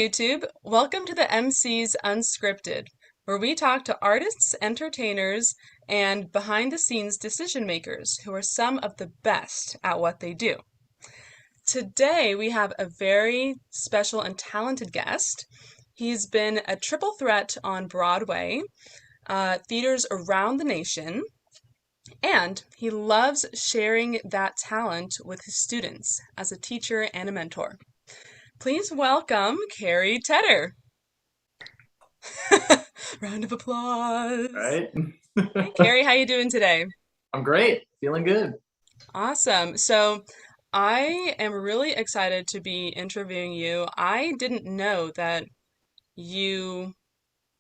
YouTube. Welcome to the MC's Unscripted, where we talk to artists, entertainers, and behind the scenes decision makers who are some of the best at what they do. Today, we have a very special and talented guest. He's been a triple threat on Broadway, theaters around the nation, and he loves sharing that talent with his students as a teacher and a mentor. Please welcome Cary Tedder. Round of applause. Right? Hey, Cary, how you doing today? I'm great. Feeling good. Awesome. So I am really excited to be interviewing you. I didn't know that you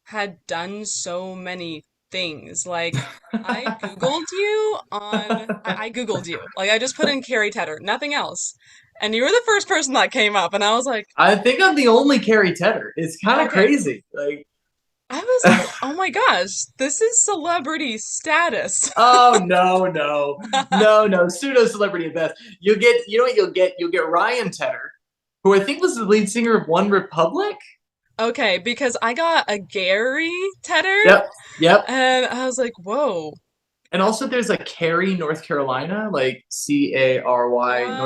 had done so many things. Like I Googled you I Googled you. Like I just put in Cary Tedder, nothing else. And you were the first person that came up, and I was like, I think I'm the only Cary Tedder. It's kind of okay. crazy. Like, I was like, oh my gosh, this is celebrity status. oh no, pseudo celebrity at best. You know what you'll get? You'll get Ryan Tedder, who I think was the lead singer of One Republic. Okay, because I got a Gary Tedder, Yep, yep. and I was like, whoa, And also there's a Cary, North Carolina, like Cary, North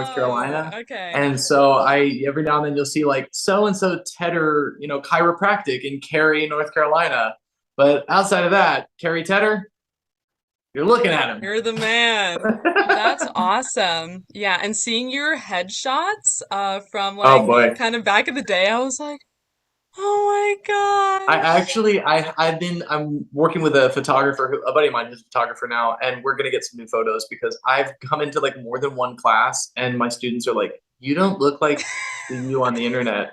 whoa, Carolina. okay. And so I every now and then you'll see like so and so Tedder, chiropractic in Cary, North Carolina. But outside of that, Cary Tedder, you're looking at him. You're the man. That's awesome. Yeah, and seeing your headshots from Oh like boy. kind of back in the day, I was like, oh my I gosh. actually I'm working with a photographer a buddy of mine who's a photographer now, and we're gonna get some new photos because I've come into like more than one class and my students are like, you don't look like you on the internet.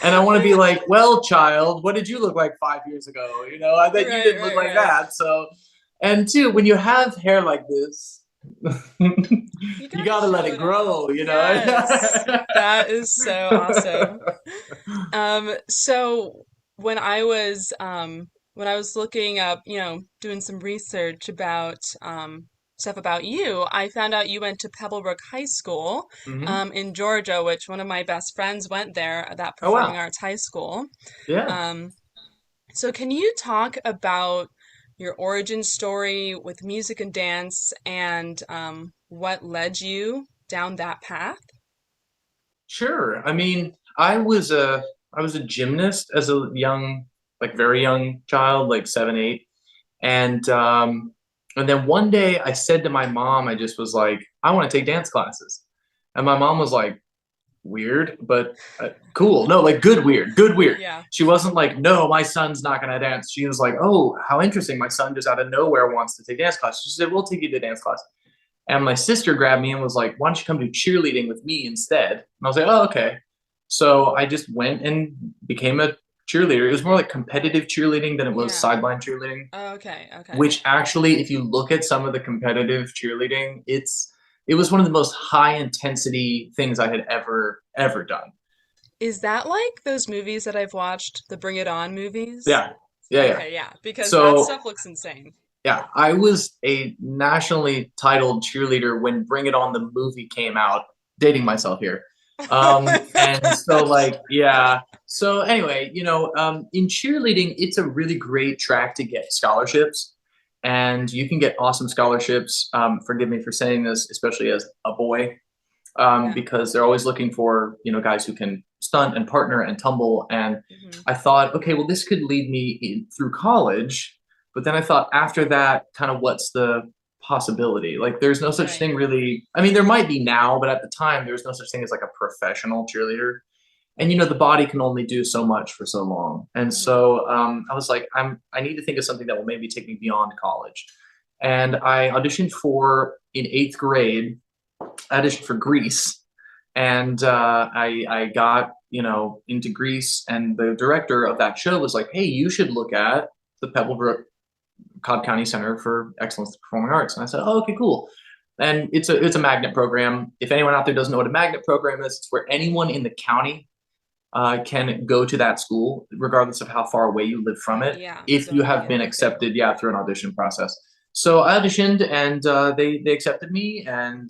And I want to be like, well, child, what did you look like 5 years ago? I bet you Right, didn't look right, like right. that. So, and two, when you have hair like this, You you gotta got to let show it it off. grow, Yes. That is so awesome. So when I was looking up, doing some research about stuff about you, I found out you went to Pebblebrook High School Hmm. in Georgia, which one of my best friends went there, that Oh, performing wow. arts high school. Yeah. Um, so can you talk about your origin story with music and dance and what led you down that path? Sure. I mean, I was a gymnast as a young, like very young child, like 7, 8. And then one day I said to my mom, I just was like, I want to take dance classes. And my mom was like, weird, but cool. No, like good weird, good weird. Yeah. She wasn't like, no, my son's not gonna dance. She was like, oh, how interesting. My son just out of nowhere wants to take dance class. She said, we'll take you to dance class. And my sister grabbed me and was like, why don't you come do cheerleading with me instead? And I was like, oh, okay. So I just went and became a cheerleader. It was more like competitive cheerleading than it was Yeah. sideline cheerleading, Okay, okay. which actually, if you look at some of the competitive cheerleading, it was one of the most high intensity things I had ever done. Is that like those movies that I've watched, the Bring It On movies? Yeah, yeah. Okay, yeah, because that So stuff looks insane. yeah, I was a nationally titled cheerleader when Bring It On the movie came out. Dating myself here. And so like, yeah. So anyway, in cheerleading, it's a really great track to get scholarships. And you can get awesome scholarships. Forgive me for saying this, especially as a boy, Yeah. because they're always looking for, guys who can stunt and partner and tumble. And Hmm. I thought, okay, well, this could lead me through college. But then I thought, after that, kind of what's the possibility? Like, there's no such Right. thing really. I mean, there might be now, but at the time, there's no such thing as like a professional cheerleader. And the body can only do so much for so long. And Hmm. so I was like, I need to think of something that will maybe take me beyond college. And I auditioned for in 8th grade. I auditioned for Grease, and I got into Grease, and the director of that show was like, "Hey, you should look at the Pebblebrook Cobb County Center for Excellence in Performing Arts." And I said, "Oh, okay, cool." And it's a magnet program. If anyone out there doesn't know what a magnet program is, it's where anyone in the county can go to that school, regardless of how far away you live from it, Yeah, if you so they have get been like the accepted, yeah, through an audition process. So I auditioned, and they accepted me, and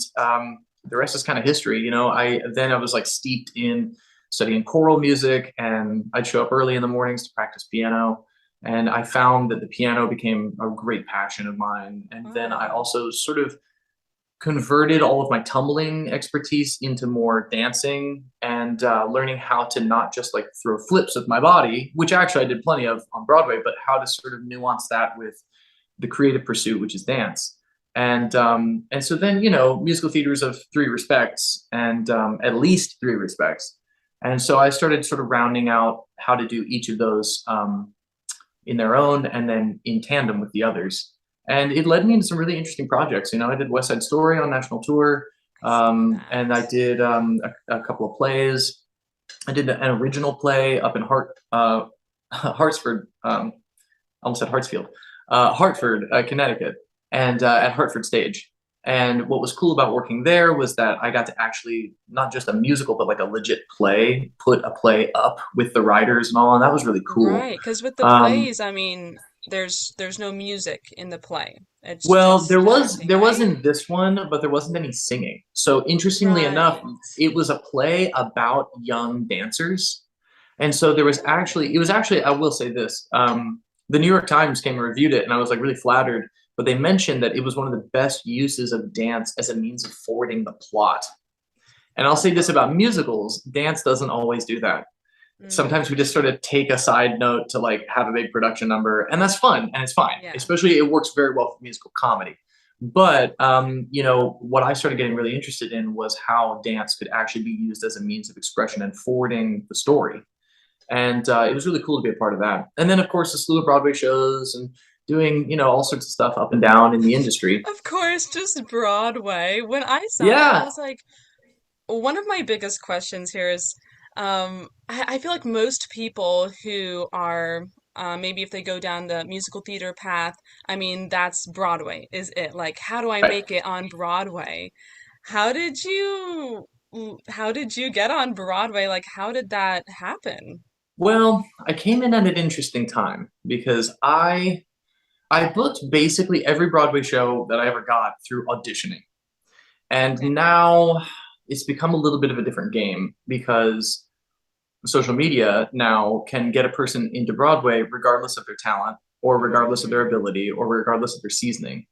the rest is kind of history. I was like steeped in studying choral music, and I'd show up early in the mornings to practice piano. And I found that the piano became a great passion of mine. And then I Oh, also sort of converted all of my tumbling expertise into more dancing and learning how to not just like throw flips with my body, which actually I did plenty of on Broadway, but how to sort of nuance that with the creative pursuit, which is dance. And so then, musical theater is of three respects, and at least three respects. And so I started sort of rounding out how to do each of those in their own and then in tandem with the others. And it led me into some really interesting projects. I did West Side Story on national tour, I saw and I that. did a couple of plays. I did an original play up in Hartsford, almost said Hartsfield, Hartford, Connecticut, and at Hartford Stage. And what was cool about working there was that I got to actually not just a musical, but like a legit play, put a play up with the writers and all, and that was really cool. Right, because with the Um, plays, I mean, there's no music in the play. It's well, there just was acting, there was right? in this one, but there wasn't any singing. So interestingly enough, Right. it was a play about young dancers. And so Oh, it was actually, I will say this, the New York Times came and reviewed it, and I was like really flattered. But they mentioned that it was one of the best uses of dance as a means of forwarding the plot. And I'll say this about musicals: dance doesn't always do that. Sometimes we mm, just sort of take a side note to like have a big production number, and that's fun and it's fine. yeah. Especially it works very well for musical comedy. But what I started getting really interested in was how dance could actually be used as a means of expression and forwarding the story. And it was really cool to be a part of that. And then, of course, a slew of Broadway shows and doing all sorts of stuff up and down in the industry. Of course, just Broadway. When I saw that, I Yeah. was like, one of my biggest questions here is, I feel like most people who are, maybe if they go down the musical theater path, I mean, that's Broadway, is it? Like, how do I Right. make it on Broadway? How did you get on Broadway? Like, how did that happen? Well, I came in at an interesting time because I booked basically every Broadway show that I ever got through auditioning. And Okay. now it's become a little bit of a different game because social media now can get a person into Broadway regardless of their talent or regardless of their Mm, ability or regardless of their seasoning.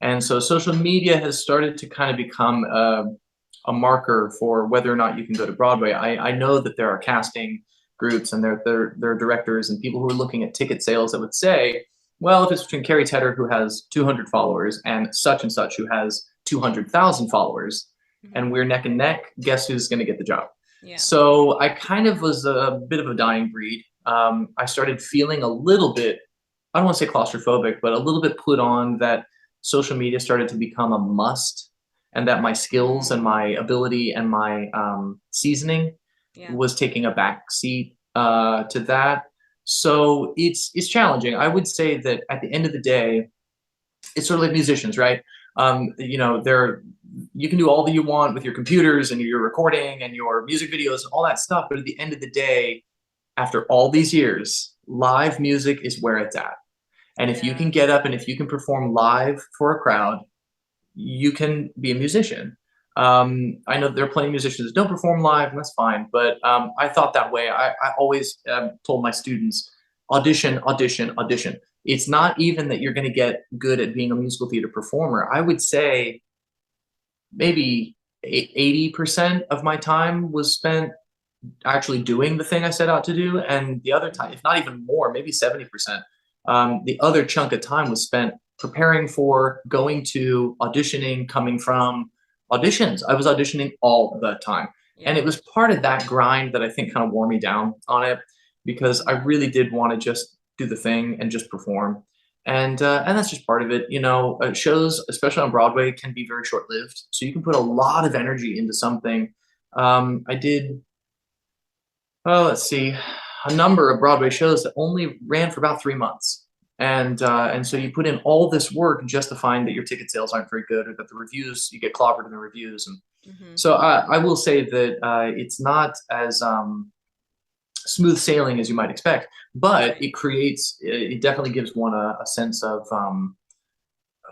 And so social media has started to kind of become a marker for whether or not you can go to Broadway. I know that there are casting groups and there are directors and people who are looking at ticket sales that would say, well, if it's between Cary Tedder, who has 200 followers, and such, who has 200,000 followers, hmm. and we're neck and neck, guess who's going to get the job? Yeah. So I kind of was a bit of a dying breed. I started feeling a little bit, I don't want to say claustrophobic, but a little bit put on that social media started to become a must, and that my skills and Mm, my ability and my seasoning yeah. was taking a back seat to that. So it's challenging. I would say that at the end of the day, it's sort of like musicians, right? They're you can do all that you want with your computers and your recording and your music videos and all that stuff, but at the end of the day, after all these years, live music is where it's at. And if you can Yeah. get up and if you can perform live for a crowd, you can be a musician. I know there are plenty of musicians that don't perform live, and that's fine. But I thought that way. I always told my students, audition, audition, audition. It's not even that you're going to get good at being a musical theater performer. I would say maybe 80% of my time was spent actually doing the thing I set out to do, and the other time, Mhm. if not even more, maybe 70%, the other chunk of time was spent preparing for, going to, auditioning, coming from auditions. I was auditioning all the time, and Yeah. it was part of that grind that I think kind of wore me down on it because I Mm. really did want to just do the thing and just perform. And that's just part of it. Shows, especially on Broadway, can be very short lived. So you can put a lot of energy into something. I did let's see, a number of Broadway shows that only ran for about 3 months. And so you Okay. put in all this work just to find that your ticket sales aren't very good or that the reviews, you get clobbered in the reviews. And Hmm. so I will say that it's not as smooth sailing as you might expect, but Right. it definitely gives one a sense of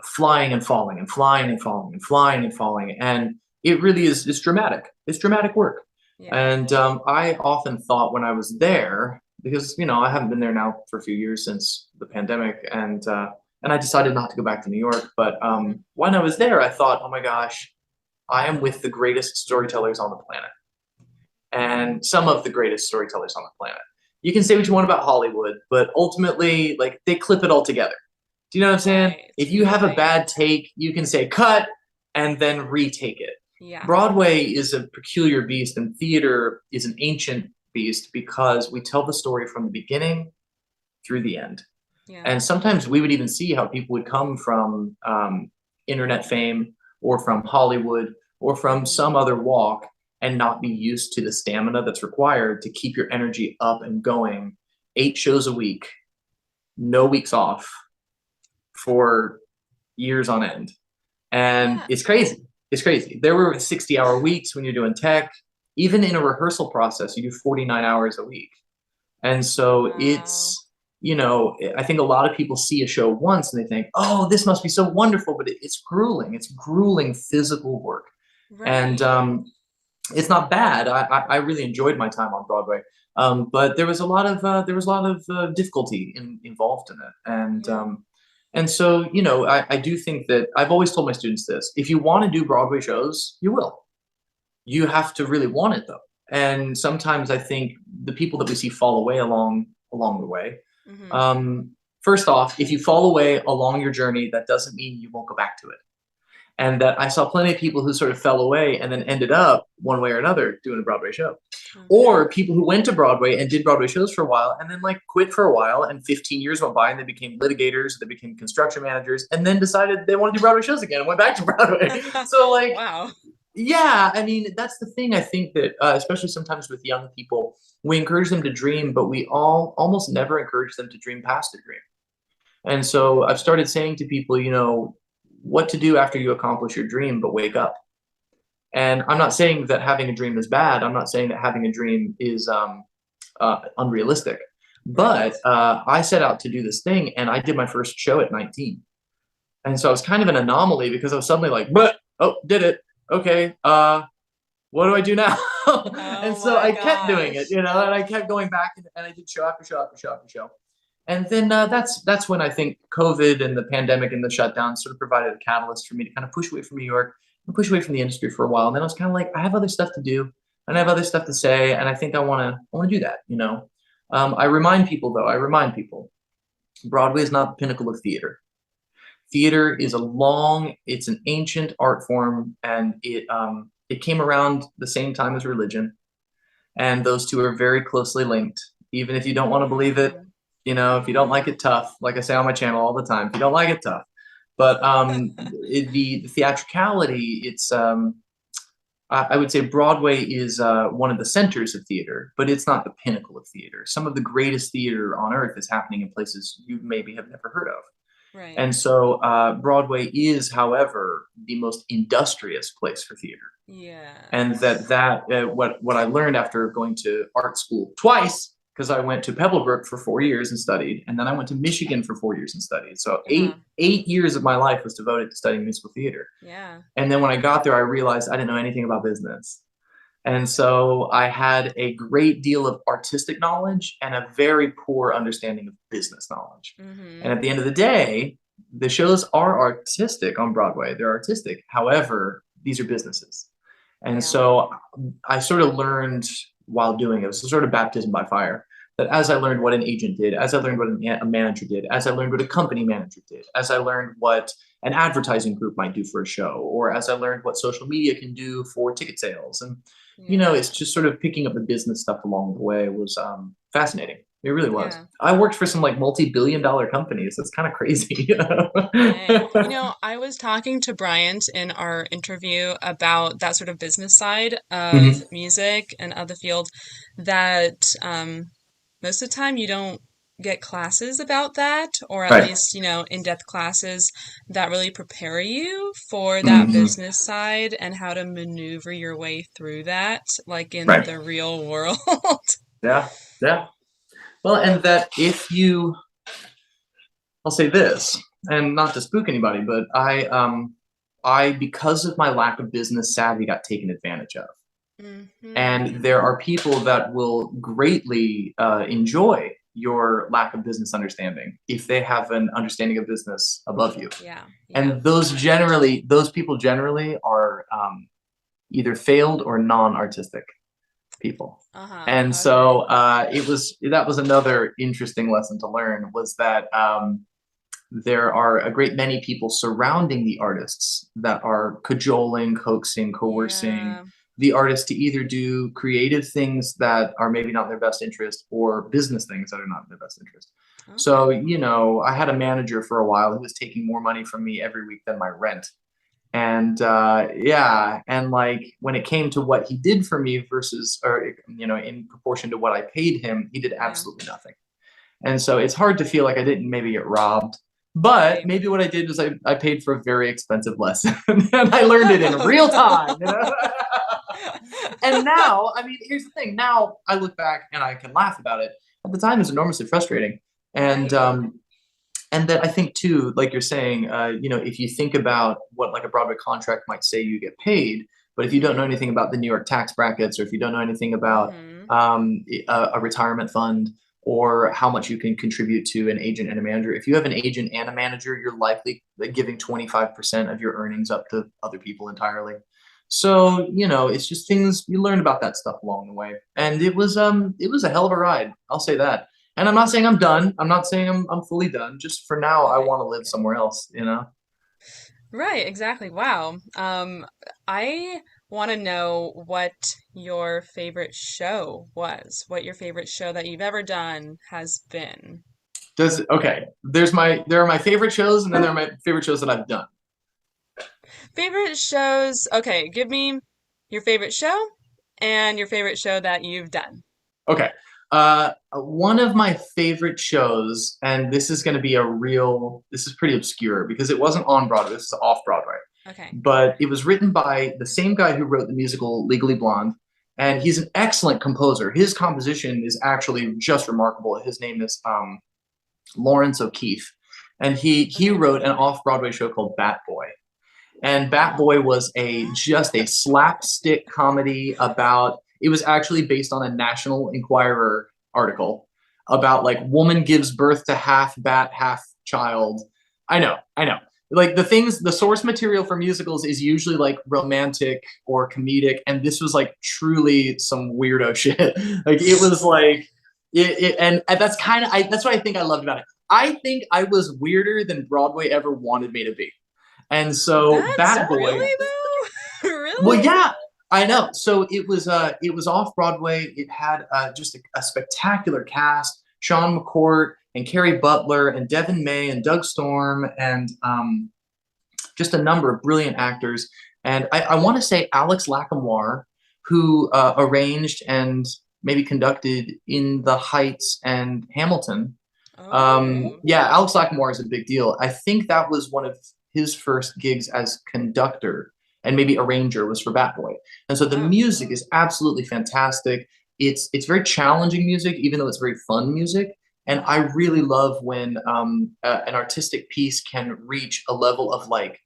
flying and falling and flying and falling and flying and falling. And it really is, it's dramatic. It's dramatic work. Yeah. And I often thought when I was there, because I haven't been there now for a few years since the pandemic, and I decided not to go back to New York. But Hmm. when I was there, I thought, oh my gosh, I am with the greatest storytellers on the planet, and some of the greatest storytellers on the planet. You can say what you want about Hollywood, but ultimately, like, they clip it all together. Do you know what I'm saying? Right. If you have a Right. bad take, you can say cut and then retake it. Yeah. Broadway is a peculiar beast, and theater is an ancient beast because we tell the story from the beginning through the end. Yeah. And sometimes we would even see how people would come from internet fame or from Hollywood or from Hmm. some other walk and not be used to the stamina that's required to keep your energy up and going 8 shows a week, no weeks off for years on end. And Yeah. it's crazy. It's crazy. There were 60-hour weeks when you're doing tech. Even in a rehearsal process, you do 49 hours a week. And so Wow. I think a lot of people see a show once and they think, oh, this must be so wonderful, but it's grueling. It's grueling physical work. And Right. it's not bad. I really enjoyed my time on Broadway. But there was a lot of difficulty involved in it. Yeah. And so, I do think that I've always told my students this: if you want to do Broadway shows, you will. You have to really want it, though. And sometimes I think the people that we see fall away along the way. Hmm. Um, First off, if you fall away along your journey, that doesn't mean you won't go back to it. And that I saw plenty of people who sort of fell away and then ended up one way or another doing a Broadway show. Okay. Or people who went to Broadway and did Broadway shows for a while and then like quit for a while, and 15 years went by and they became litigators, they became construction managers, and then decided they want to do Broadway shows again and went back to Broadway. So like, Wow. yeah, I mean, that's the thing. I think that especially sometimes with young people, we encourage them to dream, but we all almost never encourage them to dream past their dream. And so I've started saying to people, what to do after you accomplish your dream, but wake up. And I'm not saying that having a dream is bad. I'm not saying that having a dream is unrealistic. Right. But I set out to do this thing, and I did my first show at 19. And so I was kind of an anomaly because I was suddenly like, but oh, did it? Okay. What do I do now? And Oh so my I kept doing it, gosh. and I kept going back, and I did show after show after show after show. And then that's when I think COVID and the pandemic and the shutdown sort of provided a catalyst for me to kind of push away from New York and push away from the industry for a while. And then I was kind of like, I have other stuff to do, and I have other stuff to say, and I think I want to do that. I remind people, though. I remind people, Broadway is not the pinnacle of theater. Theater is it's an ancient art form, and it came around the same time as religion, and those two are very closely linked. Even if you don't want to believe it, Hmm. if you don't like it, tough. Like I say on my channel all the time, if you don't like it, tough. But the theatricality, I would say Broadway is one of the centers of theater, but it's not the pinnacle of theater. Some of the greatest theater on earth is happening in places you maybe have never heard of. Right. And so Broadway is, however, the most industrious place for theater. And Yes. what I learned after going to art school twice, because I went to Pebblebrook for 4 years and studied, and then I went to Michigan for 4 years and studied. So Uh-huh. eight years of my life was devoted to studying musical theater. Yeah. And then when I got there, I realized I didn't know anything about business. And so I had a great deal of artistic knowledge and a very poor understanding of business knowledge. And Hmm. at the end of the day, the shows are artistic on Broadway. They're artistic. However, these are businesses. And Yeah. so I sort of learned while doing it. It was a sort of baptism by fire. That as I learned what an agent did, as I learned what a manager did, as I learned what a company manager did, as I learned what an advertising group might do for a show, or as I learned what social media can do for ticket sales. And, Yeah. it's just sort of picking up the business stuff along the way was fascinating. It really was. Yeah. I worked for some like multi-billion-dollar companies. That's kind of crazy. Dang. I was talking to Bryant in our interview about that sort of business side of Mhm. music and other fields that most of the time you don't get classes about that, or at Right. least, in-depth classes that really prepare you for that Mhm. business side and how to maneuver your way through that, like in Right. the real world. Yeah. Yeah. Well, and that if you, I'll say this, and not to spook anybody, but I because of my lack of business savvy, got taken advantage of. Mm-hmm. And there are people that will greatly enjoy your lack of business understanding if they have an understanding of business above you. Yeah, yeah. And those people generally are either failed or non-artistic people. Uh-huh. And so Okay. that was another interesting lesson to learn, was that there are a great many people surrounding the artists that are cajoling, coaxing, coercing Yeah. the artist to either do creative things that are maybe not in their best interest, or business things that are not in their best interest. So, Okay. I had a manager for a while who was taking more money from me every week than my rent. And yeah, and like when it came to what he did for me versus, or in proportion to what I paid him, he did Yeah. absolutely nothing. And so it's hard to feel like I didn't maybe get robbed. But Right. maybe what I did was I paid for a very expensive lesson and I learned it in real time. And now, I mean, here's the thing. Now I look back and I can laugh about it. At the time, it's enormously frustrating. And Right. and that I think too, like you're saying, if you think about what like a Broadway contract might say you get paid, but if you don't know Mm-hmm. anything about the New York tax brackets, or if you don't know anything about Mm-hmm. a retirement fund, or how much you can contribute to an agent and a manager, if you have an agent and a manager, you're likely giving 25% of your earnings up to other people entirely. So, it's just things you learn about that stuff along the way. And it was a hell of a ride. I'll say that. And I'm not saying I'm done. I'm not saying I'm fully done. Just for now, I Okay. want to live Okay. somewhere else. Right, exactly. Wow. I want to know what your favorite show was, what your favorite show that you've ever done has been. Does okay. There are my favorite shows, and then there are my favorite shows that I've done. Favorite shows. Okay, give me your favorite show and your favorite show that you've done. Okay. One of my favorite shows, and this is pretty obscure because it wasn't on Broadway, this is off Broadway. Okay. But it was written by the same guy who wrote the musical Legally Blonde, and he's an excellent composer. His composition is actually just remarkable. His name is Lawrence O'Keefe, and he Okay. wrote an off Broadway show called Bat Boy. And Bat Boy was a just a slapstick comedy about. It was actually based on a National Enquirer article about like woman gives birth to half bat, half child. I know. Like the source material for musicals is usually like romantic or comedic, and this was like truly some weirdo shit. Like it was like and that's what I think I loved about it. I think I was weirder than Broadway ever wanted me to be. And so That's Bat Boy, really though? well, Really? yeah, I know. So it was off Broadway. It had just a spectacular cast: Sean McCourt and Carrie Butler and Devin May and Doug Storm, and just a number of brilliant actors. And I want to say Alex Lacamoire, who arranged and maybe conducted In the Heights and Hamilton. Oh. Yeah, Alex Lacamoire is a big deal. I think that was one of his first gigs as conductor, and maybe arranger was for Bat Boy. And so the Wow. music is absolutely fantastic. It's very challenging music, even though it's very fun music. And I Uh-huh. really love when an artistic piece can reach a level of like,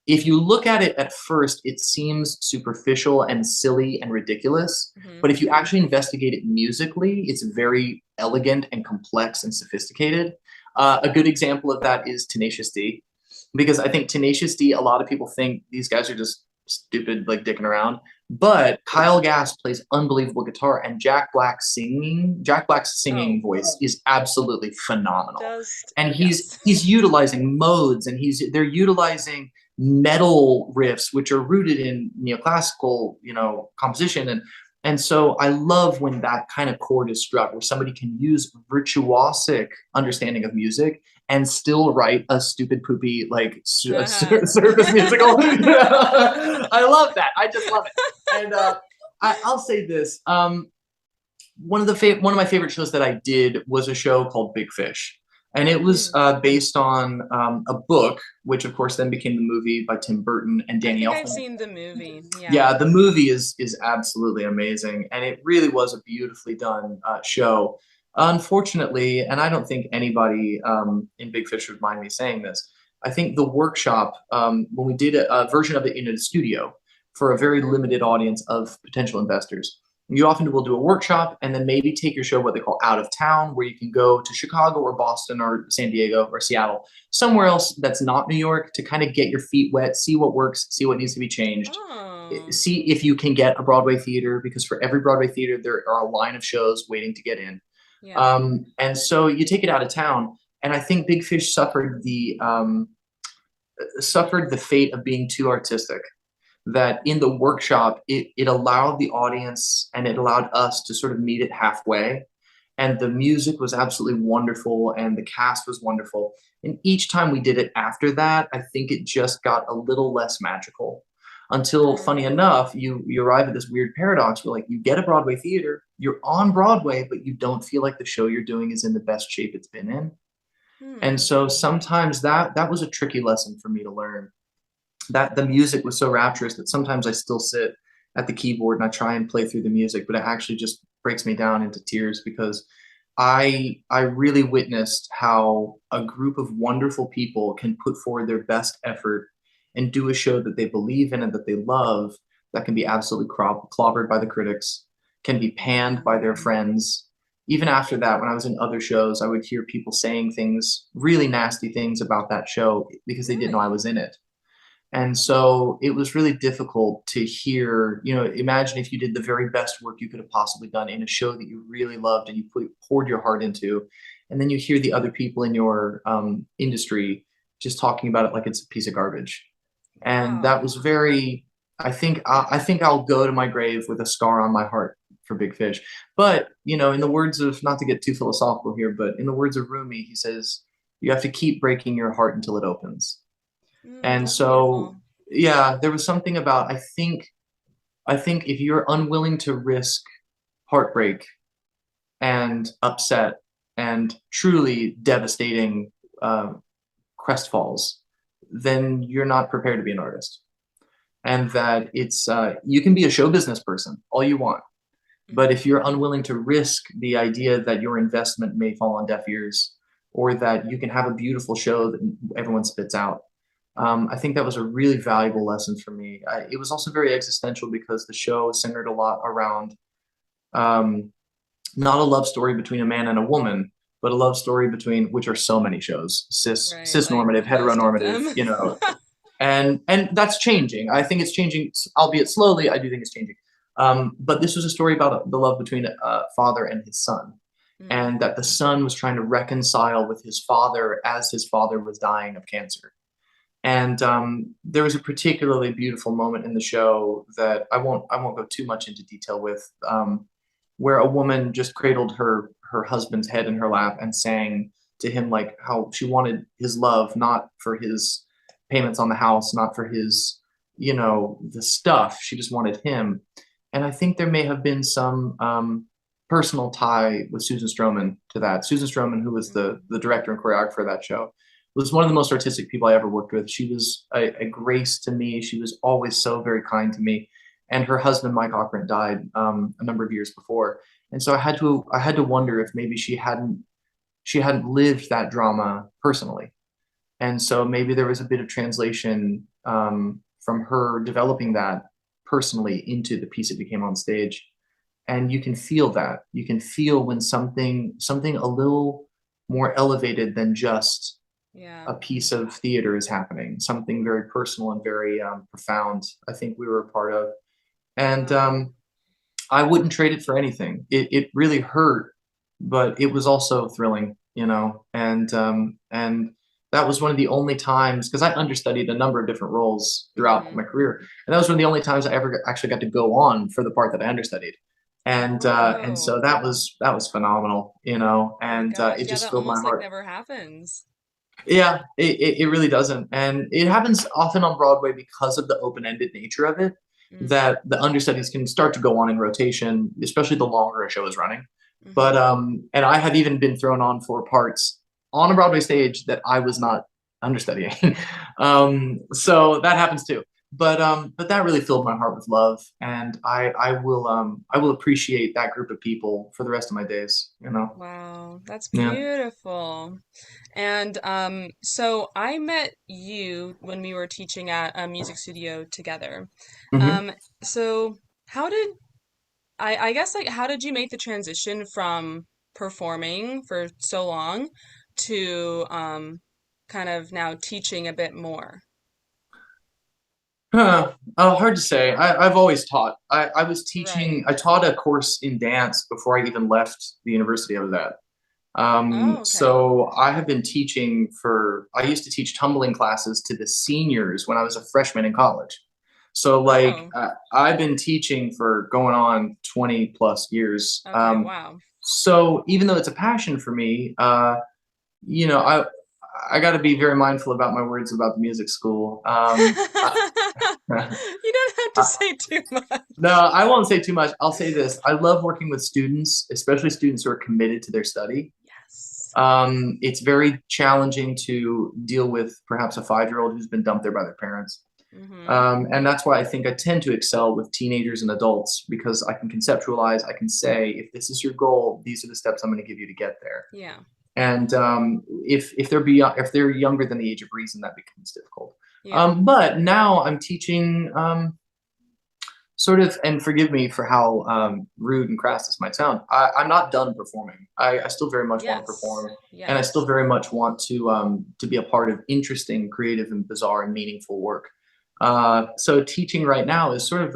if you look at it at first, it seems superficial and silly and ridiculous. Hmm. But if you actually investigate it musically, it's very elegant and complex and sophisticated. A good example of that is Tenacious D, because I think Tenacious D, a lot of people think these guys are just stupid, like dicking around. But Kyle Gass plays unbelievable guitar, and Jack Black's Oh, singing voice is absolutely phenomenal. just And he's yes. he's utilizing modes, and they're utilizing metal riffs which are rooted in neoclassical composition, and so I love when that kind of chord is struck where somebody can use virtuosic understanding of music and still write a stupid poopy like Uh-huh. service musical. I love that. I just love it. And I'll say this: one of my favorite shows that I did was a show called Big Fish, and it was Mm. based on a book, which of course then became the movie by Tim Burton and I Danny think I've Elfman. seen the movie. Yeah. Yeah, the movie is absolutely amazing, and it really was a beautifully done show. Unfortunately, and I don't think anybody in Big Fish would mind me saying this, I think the workshop when we did a version of it in a studio, for a very limited audience of potential investors. You often will do a workshop and then maybe take your show what they call out of town, where you can go to Chicago or Boston or San Diego or Seattle, somewhere else that's not New York, to kind of get your feet wet, see what works, see what needs to be changed, Oh, see if you can get a Broadway theater, because for every Broadway theater, there are a line of shows waiting to get in. yeah. And so you take it out of town. And I think Big Fish suffered the fate of being too artistic, that in the workshop it allowed the audience and it allowed us to sort of meet it halfway, and the music was absolutely wonderful and the cast was wonderful, and each time we did it after that, I think it just got a little less magical, until, funny Oh. enough, you arrive at this weird paradox where, like, you get a Broadway theater, you're on Broadway, but you don't feel like the show you're doing is in the best shape it's been in. And Hmm. so sometimes that was a tricky lesson for me to learn, that the music was so rapturous that sometimes I still sit at the keyboard and I try and play through the music, but it actually just breaks me down into tears, because I really witnessed how a group of wonderful people can put forward their best effort and do a show that they believe in and that they love, that can be absolutely clobbered by the critics, can be panned by their Yeah. friends. Even after that, when I was in other shows, I would hear people saying things, really nasty things about that show, because they didn't know I Really? was in it. And so it was really difficult to hear, imagine if you did the very best work you could have possibly done in a show that you really loved and you poured your heart into, and then you hear the other people in your industry just talking about it like it's a piece of garbage. And that Wow. was very, I think I'll go to my grave with a scar on my heart for Big Fish. But, in the words of, not to get too philosophical here, but in the words of Rumi, he says, you have to keep breaking your heart until it opens. Mm, And that's so, beautiful. yeah, there was something about, I think if you're unwilling to risk heartbreak and upset and truly devastating uh, crestfalls, then you're not prepared to be an artist. And that you can be a show business person all you want, but if Hmm. you're unwilling to risk the idea that your investment may fall on deaf ears, or that you can have a beautiful show that everyone spits out, I think that was a really valuable lesson for me. It was also very existential, because the show centered a lot around um, not a love story between a man and a woman, but a love story between, which are so many shows, Right, cis like normative, most of heteronormative, them. and that's changing. I think it's changing, albeit slowly. I do think it's changing. But this was a story about the love between a father and his son, Mm. and that the son was trying to reconcile with his father as his father was dying of cancer. And there was a particularly beautiful moment in the show that I won't go too much into detail with, where a woman just cradled her husband's head in her lap and sang to him, like, how she wanted his love, not for his payments on the house, not for his, the stuff. She just wanted him. And I think there may have been some personal tie with Susan Stroman to that. Susan Stroman, who was the Mm. director and choreographer of that show, was one of the most artistic people I ever worked with. She was a grace to me. She was always so very kind to me. And her husband, Mike Ockran, died a number of years before. And so I had to wonder if maybe she hadn't lived that drama personally. And so maybe there was a bit of translation from her developing that personally into the piece it became on stage. And you can feel that. You can feel when something a little more elevated than just Yeah. a piece of theater is happening, something very personal and very profound, I think we were a part of. And Wow. I wouldn't trade it for anything. It really hurt, but it was also thrilling, and that was one of the only times, because I understudied a number of different roles throughout Hmm. my career, and that was one of the only times I ever actually got to go on for the part that I understudied. And so Oh, that was phenomenal, oh my and gosh. it Yeah, just that filled my almost like heart. never happens. Yeah, it really doesn't. And it happens often on Broadway because of the open-ended nature of it, Mm. that the understudies can start to go on in rotation, especially the longer a show is running. Hmm. But and I have even been thrown on for parts on a Broadway stage that I was not understudying. So that happens too. but that really filled my heart with love, and I will appreciate that group of people for the rest of my days, you know. Wow, that's Yeah. beautiful. And so I met you when we were teaching at a music studio together. Hmm. Um, so how did I guess like how did you make the transition from performing for so long to kind of now teaching a bit more? Hard to say. I've always taught. I was Right. teaching. I taught a course in dance before I even left the university I was at. Oh, okay. So I have been teaching for, I used to teach tumbling classes to the seniors when I was a freshman in college. So like Oh, I've been teaching for going on 20 plus years. okay. Wow. So even though it's a passion for me, you know, I got to be very mindful about my words about the music school. You don't have to say too much. No, I won't say too much. I'll say this. I love working with students, especially students who are committed to their study. Yes. It's very challenging to deal with perhaps a 5-year-old who's been dumped there by their parents. Mm-hmm. And that's why I think I tend to excel with teenagers and adults because I can conceptualize, I can say, if this is your goal, these are the steps I'm going to give you to get there. Yeah. And if they're younger than the age of reason, that becomes difficult. Yeah. But now I'm teaching sort of, and forgive me for how rude and crass this might sound. I'm not done performing. I still very much want to Yes. perform, and I still Yes. very much want to be a part of interesting, creative, and bizarre and meaningful work. So teaching right now is sort of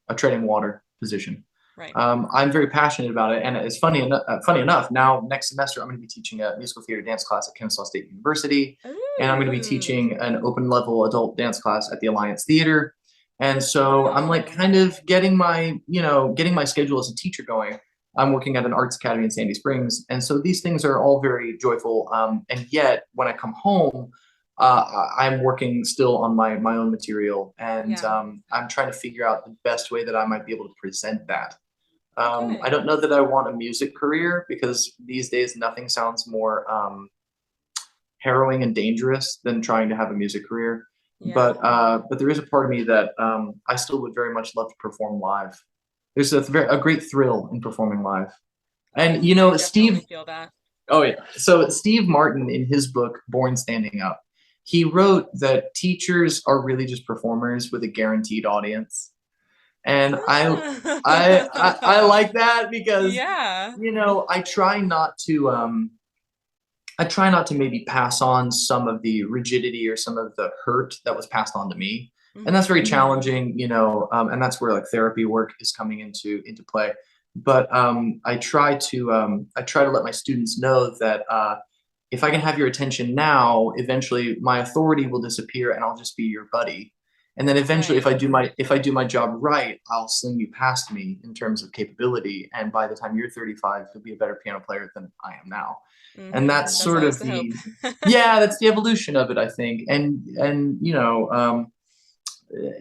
a treading water position. Right. I'm very passionate about it, and it's funny enough. Now, next semester, I'm going to be teaching a musical theater dance class at Kennesaw State University, and I'm going to be Ooh. teaching an open level adult dance class at the Alliance Theater. And so I'm like Oh. kind of getting my schedule as a teacher going. I'm working at an arts academy in Sandy Springs, and so these things are all very joyful. And yet, when I come home, I'm working still on my own material, and Yeah. I'm trying to figure out the best way that I might be able to present that. I Okay. don't know that I want a music career because these days nothing sounds more harrowing and dangerous than trying to have a music career. Yeah. But there is a part of me that I still would very much love to perform live. There's a great thrill in performing live. And I definitely Steve, feel that. oh yeah. So Steve Martin in his book Born Standing Up, he wrote that teachers are really just performers with a guaranteed audience. And I like that because Yeah. I try not to maybe pass on some of the rigidity or some of the hurt that was passed on to me. And that's very Mm-hmm. challenging, and that's where like therapy work is coming into play. But I try to let my students know that if I can have your attention now, eventually my authority will disappear and I'll just be your buddy. And then eventually, Right. if I do my job right, I'll sling you past me in terms of capability. And by the time you're 35, you'll be a better piano player than I am now. And Mm-hmm. that's That's sort always of the hope. yeah, that's the evolution of it, I think. And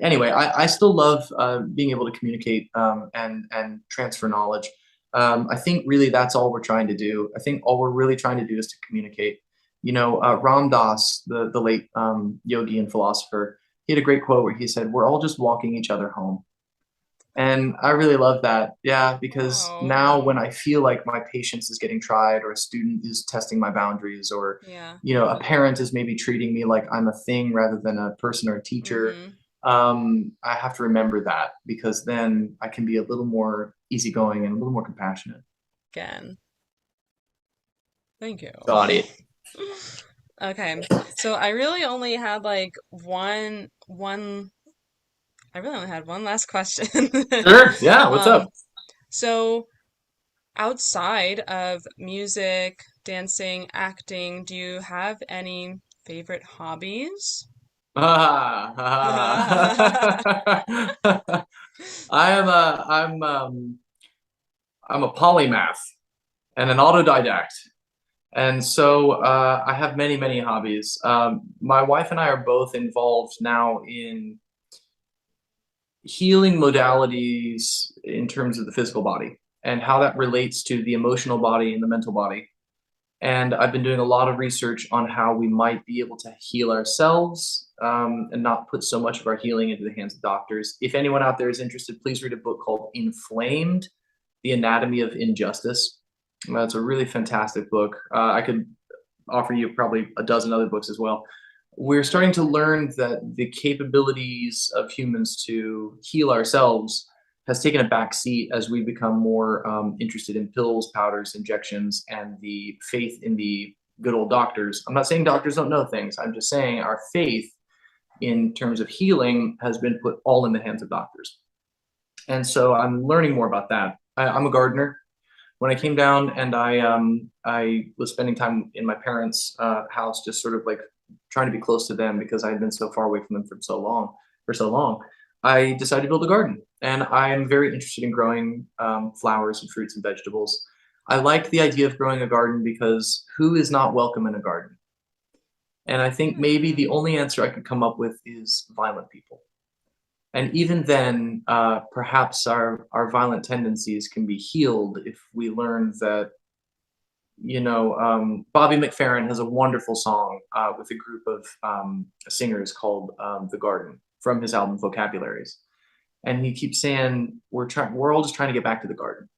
anyway, I still love being able to communicate and transfer knowledge. I think really that's all we're trying to do. I think all we're really trying to do is to communicate. Ram Dass, the late yogi and philosopher, he had a great quote where he said, "We're all just walking each other home." And I really love that. Yeah, because Oh, now when I feel like my patience is getting tried or a student is testing my boundaries or yeah. a parent is maybe treating me like I'm a thing rather than a person or a teacher, Mm-hmm. I have to remember that because then I can be a little more easygoing and a little more compassionate. Again. Thank you. Got it. Okay. So I really only had one last question. Sure. Yeah. What's Um, up? so outside of music, dancing, acting, do you have any favorite hobbies? I am a I'm a polymath and an autodidact. And so I have many hobbies. My wife and I are both involved now in healing modalities in terms of the physical body and how that relates to the emotional body and the mental body. And I've been doing a lot of research on how we might be able to heal ourselves, and not put so much of our healing into the hands of doctors. If anyone out there is interested, please read a book called Inflamed: The Anatomy of Injustice. It's a really fantastic book. I could offer you probably a dozen other books as well. We're starting to learn that the capabilities of humans to heal ourselves has taken a back seat as we become more interested in pills, powders, injections, and the faith in the good old doctors. I'm not saying doctors don't know things. I'm just saying our faith in terms of healing has been put all in the hands of doctors. And so I'm learning more about that. I'm a gardener. When I came down and I was spending time in my parents' house, just sort of like trying to be close to them because I had been so far away from them for so long, I decided to build a garden. And I am very interested in growing flowers and fruits and vegetables. I like the idea of growing a garden because who is not welcome in a garden? And I think maybe the only answer I could come up with is violent people. And even then, perhaps our violent tendencies can be healed if we learn that, Bobby McFerrin has a wonderful song with a group of singers called "The Garden" from his album Vocabularies, and he keeps saying we're all just trying to get back to the garden,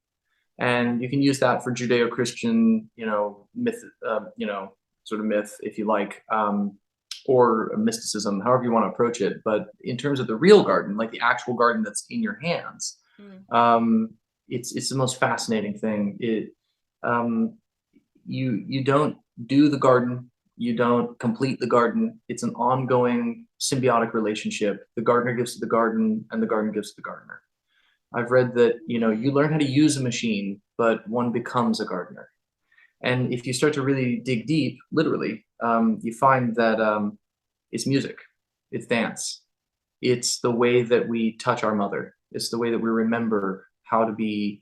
and you can use that for Judeo-Christian, myth, sort of myth if you like. Or mysticism, however you want to approach it. But in terms of the real garden, like the actual garden that's in your hands, Mm. it's the most fascinating thing. Um, you don't do the garden, you don't complete the garden. It's an ongoing symbiotic relationship. The gardener gives to the garden, and the garden gives to the gardener. I've read that you learn how to use a machine, but one becomes a gardener. And if you start to really dig deep, literally, you find that it's music, it's dance, it's the way that we touch our mother, it's the way that we remember how to be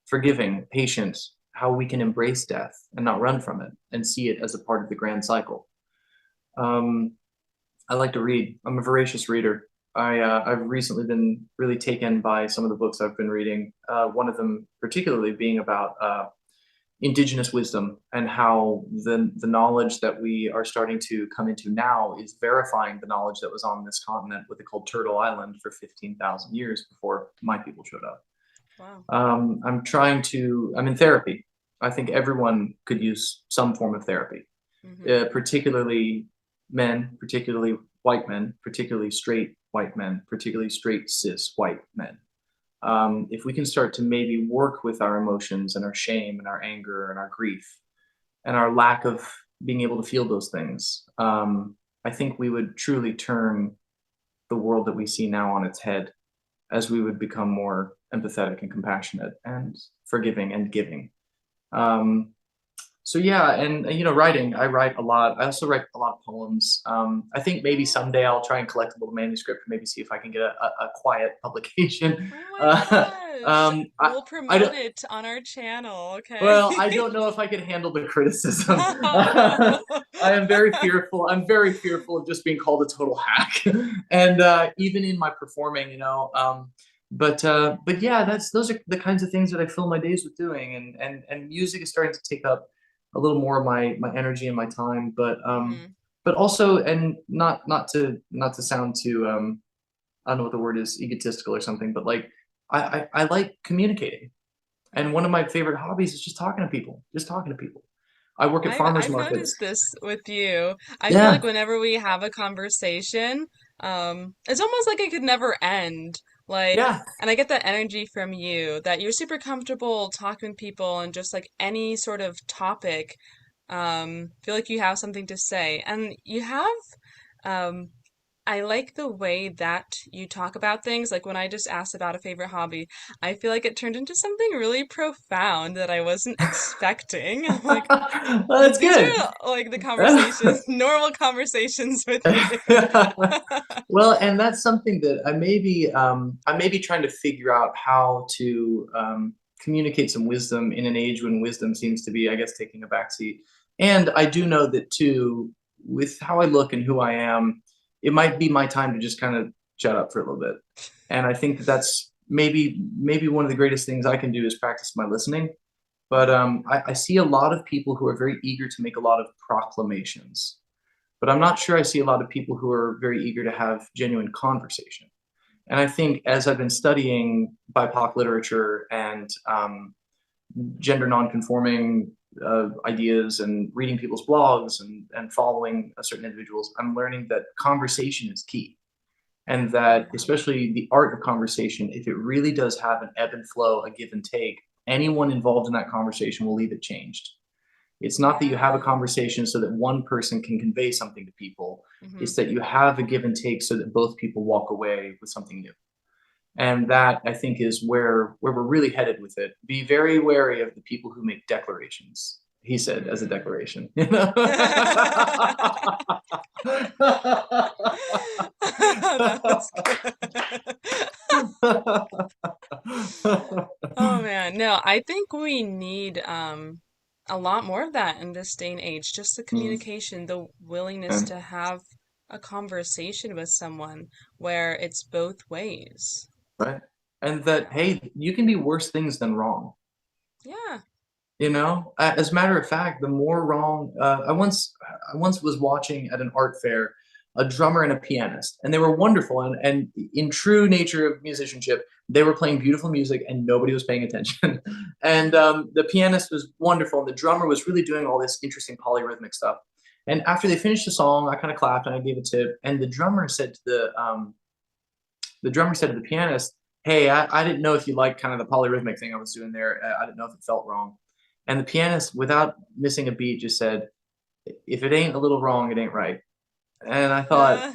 forgiving, patient, how we can embrace death and not run from it and see it as a part of the grand cycle. Um, I like to read. I'm a voracious reader. I've recently been really taken by some of the books I've been reading. One of them, particularly, being about indigenous wisdom and how the knowledge that we are starting to come into now is verifying the knowledge that was on this continent, what they called Turtle Island, for 15,000 years before my people showed up. Wow. I'm in therapy. I think everyone could use some form of therapy, Mm-hmm. particularly men, particularly white men, particularly straight white men, particularly straight cis white men. If we can start to maybe work with our emotions and our shame and our anger and our grief and our lack of being able to feel those things, I think we would truly turn the world that we see now on its head as we would become more empathetic and compassionate and forgiving and giving. Um, so yeah, and writing. I write a lot. I also write a lot of poems. I think maybe someday I'll try and collect a little manuscript and maybe see if I can get a quiet publication. Oh my Uh, gosh. um, I, We'll I promote don't. it on our channel, okay? Well, I don't know if I could handle the criticism. I am very fearful. I'm very fearful of just being called a total hack, and even in my performing, but yeah, those are the kinds of things that I fill my days with doing, and music is starting to take up a little more of my energy and my time, Hmm. but also, and not to sound too I don't know what the word is, egotistical or something, but like I like communicating. And Yeah. one of my favorite hobbies is just talking to people. I work at farmers I've markets. noticed this with you. I feel like Yeah, whenever we have a conversation, it's almost like it could never end. Like, yeah. and I get that energy from you that you're super comfortable talking to people and just like any sort of topic, feel like you have something to say. And you have, um, I like the way that you talk about things. Like when I just asked about a favorite hobby, I feel like it turned into something really profound that I wasn't expecting. I'm like, Well, that's these good. are like the conversations, normal conversations with you. Well, and that's something that I may be trying to figure out how to communicate some wisdom in an age when wisdom seems to be, I guess, taking a backseat. And I do know that too, with how I look and who I am, it might be my time to just kind of shut up for a little bit. And I think that that's maybe one of the greatest things I can do is practice my listening. But I see a lot of people who are very eager to make a lot of proclamations. But I'm not sure I see a lot of people who are very eager to have genuine conversation. And I think as I've been studying BIPOC literature and gender nonconforming ideas and reading people's blogs and following certain individuals, I'm learning that conversation is key. And that especially the art of conversation, if it really does have an ebb and flow, a give and take, anyone involved in that conversation will leave it changed. It's not that you have a Yeah. conversation so that one person can convey something to people. Hmm. It's that you have a give and take so that both people walk away with something new. And that I think is where we're really headed with it. Be very wary of the people who make declarations. He said as a Mm. declaration. You know? That was good. Oh man, no, I think we need a lot more of that in this day and age. Just the Mm, communication, the willingness and to have a conversation with someone where it's both ways. right. And that hey, you can be worse things than wrong. Yeah. You know, as a matter of fact, the more wrong. I once was watching at an art fair a drummer and a pianist, and they were wonderful. And in true nature of musicianship, they were playing beautiful music, and nobody was paying attention. And the pianist was wonderful, and the drummer was really doing all this interesting polyrhythmic stuff. And after they finished the song, I kind of clapped and I gave a tip. And the drummer said to the pianist, "Hey, I didn't know if you liked kind of the polyrhythmic thing I was doing there. I didn't know if it felt wrong." And the pianist, without missing a beat, just said, "If it ain't a little wrong, it ain't right." And I thought,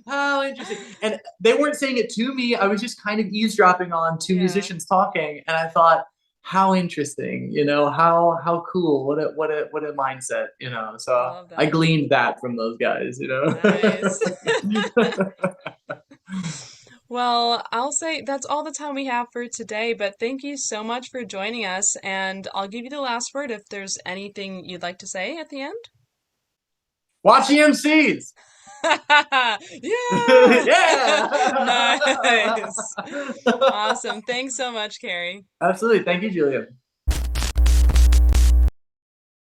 how interesting. And they weren't saying it to me. I was just kind of eavesdropping on two Yeah, musicians talking, and I thought, how interesting, how cool, what a mindset, I So love I that. gleaned that from those guys. Nice. Well, I'll say that's all the time we have for today, but thank you so much for joining us, and I'll give you the last word if there's anything you'd like to say at the end. Watch EMCs. Yeah! Yeah. Nice. Awesome. Thanks so much, Carrie. Absolutely. Thank you, Julia.